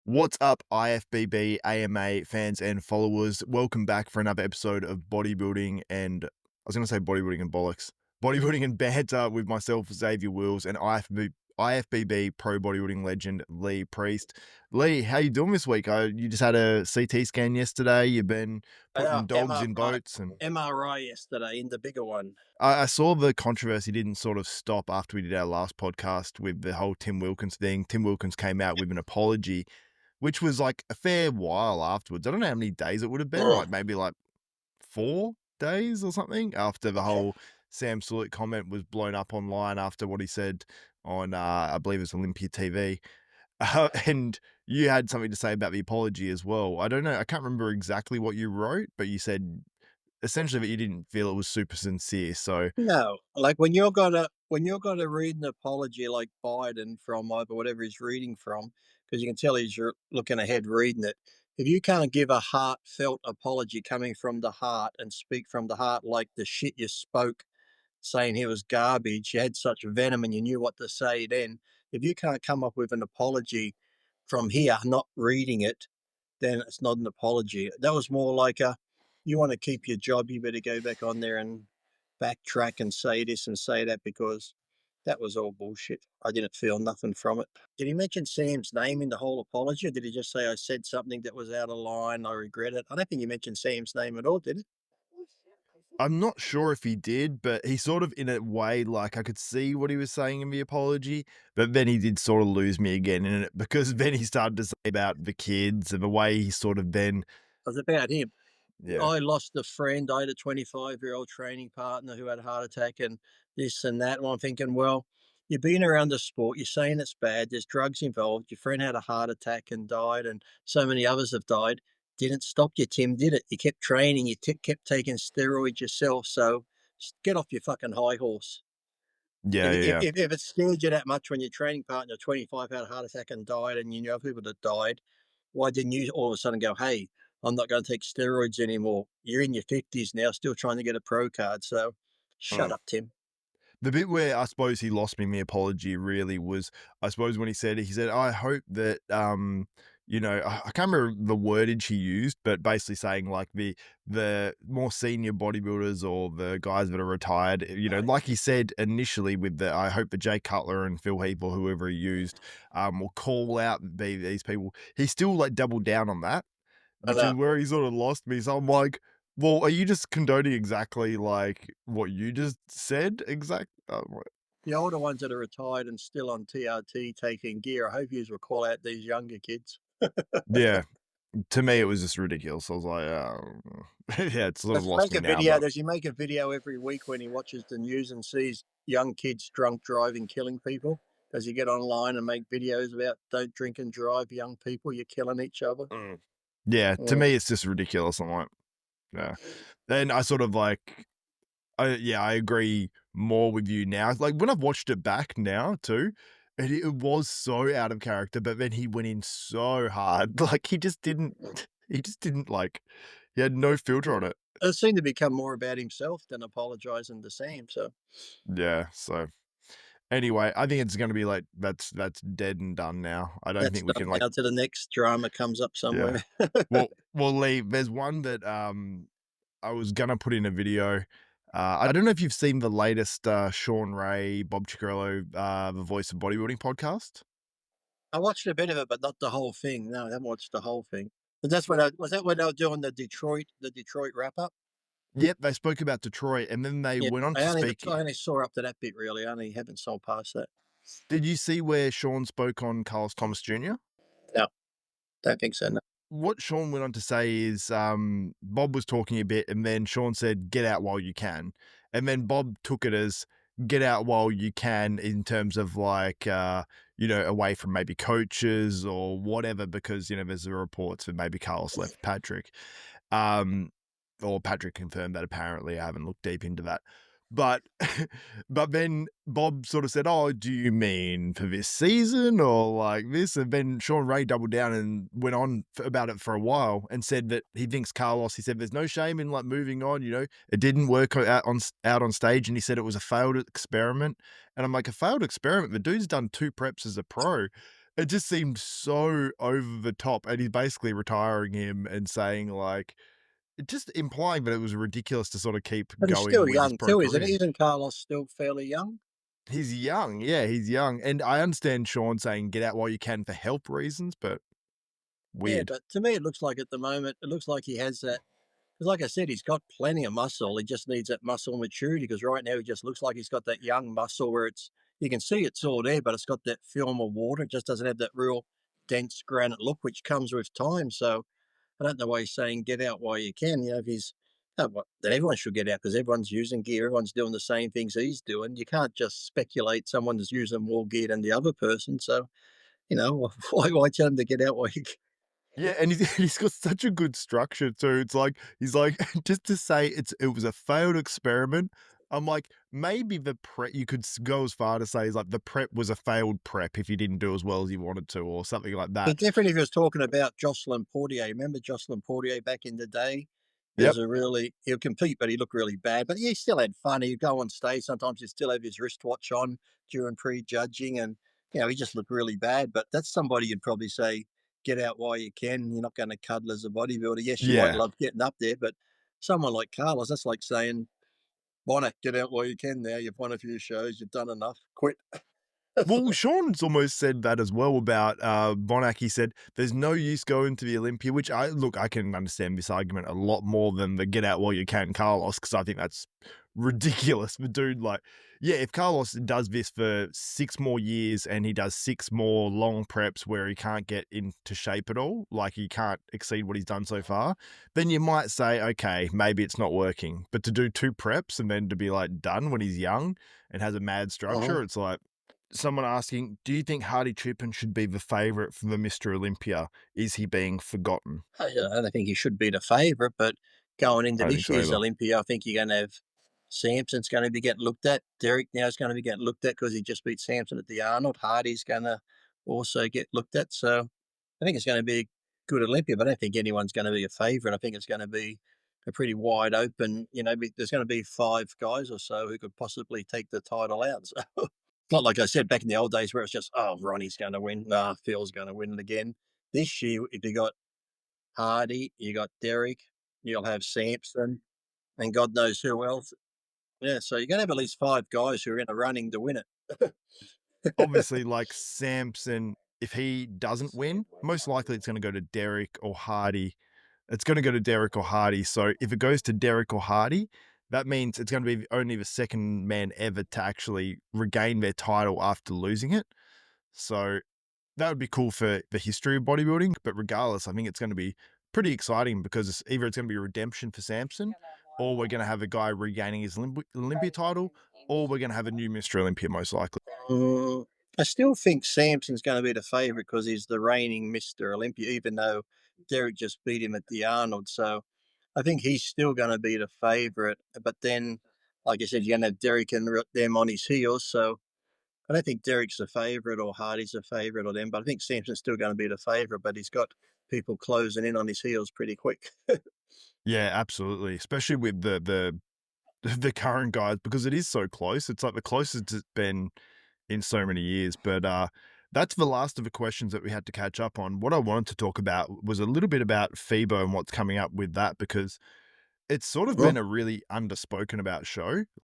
What's up, IFBB, AMA fans and followers? Welcome back for another episode of Bodybuilding and I was going to say Bodybuilding and Bollocks. Bodybuilding and Banter with myself, Xavier Wills, and IFBB Pro Bodybuilding legend Lee Priest. Lee, how you doing this week? You just had a CT scan yesterday. You've been putting dogs in MRI, boats, and MRI yesterday in the bigger one. I saw the controversy didn't sort of stop after we did our last podcast with the whole Tim Wilkins thing. Tim Wilkins came out with an apology which was, like, a fair while afterwards. I don't know how many days it would have been, Ugh. like, maybe, like, 4 days or something after the whole Sam Sulek comment was blown up online after what he said on, I believe it was Olympia TV. And you had something to say about the apology as well. I don't know, I can't remember exactly what you wrote, but you said essentially that you didn't feel it was super sincere, so No, like when you're gonna read an apology like Biden from either whatever he's reading from, because you can tell he's looking ahead reading it. If you can't give a heartfelt apology coming from the heart and speak from the heart like the shit you spoke, saying he was garbage, you had such venom and you knew what to say then. If you can't come up with an apology from here, not reading it, then it's not an apology. That was more like a, you want to keep your job, you better go back on there and backtrack and say this and say that because that was all bullshit. I didn't feel nothing from it. Did he mention Sam's name in the whole apology, or did he just say I said something that was out of line? I regret it. I don't think he mentioned Sam's name at all, did he? I'm not sure if he did, but he sort of in a way, like, I could see what he was saying in the apology, but then he did sort of lose me again in it because then he started to say about the kids and the way he sort of then It was about him. yeah. I lost a friend. I had a 25-year-old training partner who had a heart attack and this and that. And I'm thinking, well, you've been around the sport, you're saying it's bad, there's drugs involved, your friend had a heart attack and died, and so many others have died. Didn't stop you, Tim, did it? You kept training, you kept taking steroids yourself. So get off your fucking high horse. Yeah, If, yeah, if, yeah. if if it scared you that much when your training partner, 25, had a heart attack and died, and you know people that died, why didn't you all of a sudden go, hey, I'm not going to take steroids anymore? You're in your 50s now, still trying to get a pro card. So shut Mm. up, Tim. The bit where I suppose he lost me in the apology really was, I suppose when he said, "I hope that, I can't remember the wordage he used, but basically saying like the more senior bodybuilders or the guys that are retired, like he said initially with the, I hope that Jay Cutler and Phil Heath or whoever he used, will call out these people." He still like doubled down on that, And which is where he sort of lost me. So I'm like, well, are you just condoning exactly like what you just said? the older ones that are retired and still on TRT taking gear, I hope you will call out these younger kids. Yeah. To me, it was just ridiculous. I was like, yeah, it's sort of Let's lost make me a now, video. but Does he make a video every week when he watches the news and sees young kids drunk driving, killing people? Does he get online and make videos about don't drink and drive, young people, you're killing each other? mm. Yeah, to Mm. me, it's just ridiculous. I'm like, yeah. Then I sort of like, I agree more with you now. Like when I've watched it back now too, it was so out of character, but then he went in so hard. Like he just didn't like, he had no filter on it. It seemed to become more about himself than apologizing to Sam. So Yeah. So anyway, I think it's gonna be like that's dead and done now. I don't that's think we done can like now to the next drama comes up yeah. somewhere. Well, Lee, there's one that I was gonna put in a video. I don't know if you've seen the latest Shawn Ray, Bob Cicarello, the Voice of Bodybuilding podcast. I watched a bit of it, but not the whole thing. No, I haven't watched the whole thing. But that's when was that when they were doing the Detroit wrap up? Yep, they spoke about Detroit, and then they Yeah, went on I to only speak. I only saw up to that bit really. I only haven't saw past that. Did you see where Shawn spoke on Carlos Thomas Jr.? No, don't think so. No. What Shawn went on to say is, Bob was talking a bit, and then Shawn said, "Get out while you can," and then Bob took it as "Get out while you can" in terms of like, away from maybe coaches or whatever, because there's the reports that maybe Carlos left Patrick, um, or Patrick confirmed that. Apparently, I haven't looked deep into that. But but then Bob sort of said, "Oh, do you mean for this season or like this?" And then Shawn Ray doubled down and went on about it for a while and said that he thinks Carlos. He said, "There's no shame in like moving on. It didn't work out on stage," and he said it was a failed experiment. And I'm like, "A failed experiment? The dude's done 2 preps as a pro." it just seemed so over the top, and he's basically retiring him and saying, like, just implying that it was ridiculous to sort of keep But he's going still with his young pro too, isn't he? career. Isn't Carlos still fairly young? He's young, yeah, he's young, and I understand Sean saying, "Get out while you can," for health reasons, but Yeah, weird. but to me, it looks like at the moment, it looks like he has that. Because, like I said, he's got plenty of muscle. He just needs that muscle maturity. Because right now, he just looks like he's got that young muscle where you can see it's all there, but it's got that film of water. It just doesn't have that real dense granite look, which comes with time. So I don't know why he's saying get out while you can. If he's, then everyone should get out because everyone's using gear. Everyone's doing the same things he's doing. You can't just speculate someone's using more gear than the other person. So, why tell him to get out while you can? Yeah, and he's he's got such a good structure too. It's like he's like just to say it was a failed experiment. I'm like, maybe the prep you could go as far to say is like the prep was a failed prep if you didn't do as well as you wanted to, or something like Be that. different if he was talking about Jocelyn Portier. Remember Jocelyn Portier back in the day? He was Yep. a really he'll compete, but he looked really bad. But he still had fun. He'd go on stage. Sometimes he'd still have his wristwatch on during pre-judging, and he just looked really bad. But that's somebody you'd probably say, get out while you can. You're not going to cuddle as a bodybuilder. Yes, you might Yeah. love getting up there, but someone like Carlos, that's like saying, Bonner, get out while you can now. You've won a few shows, you've done enough. Quit. Well, Sean's almost said that as well about, Bonac. He said, "There's no use going to the Olympia," which I can understand this argument a lot more than the "get out while you can" Carlos, because I think that's ridiculous. But dude, like, yeah, if Carlos does this for 6 more years and he does 6 more long preps where he can't get into shape at all, like he can't exceed what he's done so far, then you might say, "Okay, maybe it's not working." But to do 2 preps and then to be, like, done when he's young and has a mad Mhm. structure, it's like someone asking, "Do you think Hardy Chapin should be the favourite for the Mr. Olympia? Is he being forgotten?" I don't think he should be the favourite, but going into I don't think this so year's either. Olympia, I think you're going to have Samson's going to be getting looked at. Derek now is going to be getting looked at because he just beat Samson at the Arnold. Hardy's going to also get looked at. So I think it's going to be a good Olympia, but I don't think anyone's going to be a favourite. I think it's going to be a pretty wide open, there's going to be 5 guys or so who could possibly take the title out. So not like I said back in the old days where it's just, oh, Ronnie's going to win. Nah, Phil's going to win it again. This year, if you got Hardy, you got Derek, you'll have Sampson, and God knows who else. Yeah, so you're gonna have at least 5 guys who are in the running to win it. Obviously, like Samson, if he doesn't win, most likely it's gonna go to Derek or Hardy. It's gonna go to Derek or Hardy, so if it goes to Derek or Hardy, that means it's gonna be only the 2nd man ever to actually regain their title after losing it. So that would be cool for the history of bodybuilding, but regardless, I think it's gonna be pretty exciting because it's gonna be a redemption for Samson, or we're gonna have a guy regaining his Olympia title, or we're gonna have a new Mr. Olympia most likely. Mm, I still think Sampson's gonna be the favourite because he's the reigning Mr. Olympia, even though Derek just beat him at the Arnold. So I think he's still gonna be the favourite. But then, like I said, you're gonna have Derek and them on his heels. So I don't think Derek's the favourite or Hardy's the favourite or them, but I think Sampson's still gonna be the favourite, but he's got people closing in on his heels pretty quick. Yeah, absolutely, especially with the the current guys because it is so close. It's like the closest it's been in so many years, but, that's the last of the questions that we had to catch up on. What I wanted to talk about was a little bit about FIBO and what's coming up with that because it's sort of Mm. been a really underspoken about show.